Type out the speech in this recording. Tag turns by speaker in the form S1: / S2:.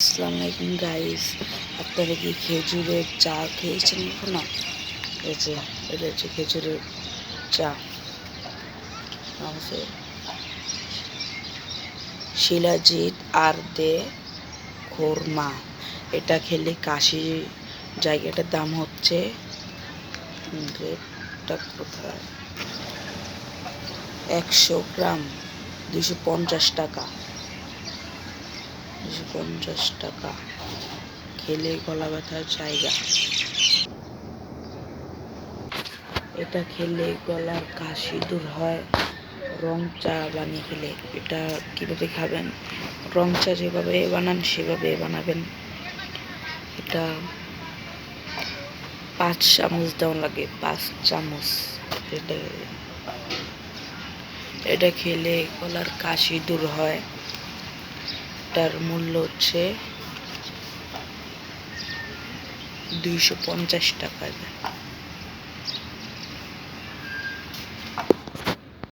S1: আসসালামু আলাইকুম গাইস, আপনারা কি খেজুরের চা খেয়েছেন কখনো? এই যে এটা হচ্ছে খেজুরের চা, আছে শিলাজিৎ আর দে খোরমা। এটা খেলে কাশি জায়গাটার দাম হচ্ছে রেটটা কোথায় 100 গ্রাম 250 টাকা। 250 টাকা। খেলে গলা ব্যথার জায়গা, এটা খেলে গলার কাশি দূর হয়। রং চা বানিয়ে খেলে। এটা কিভাবে খাবেন? রং চা যেভাবে বানান সেভাবে বানাবেন। এটা 5 চামচ দেওয়া লাগে, 5 চামচ। এটা খেলে গলার কাশি দূর হয়। এটার মূল্য হচ্ছে 250 টাকা।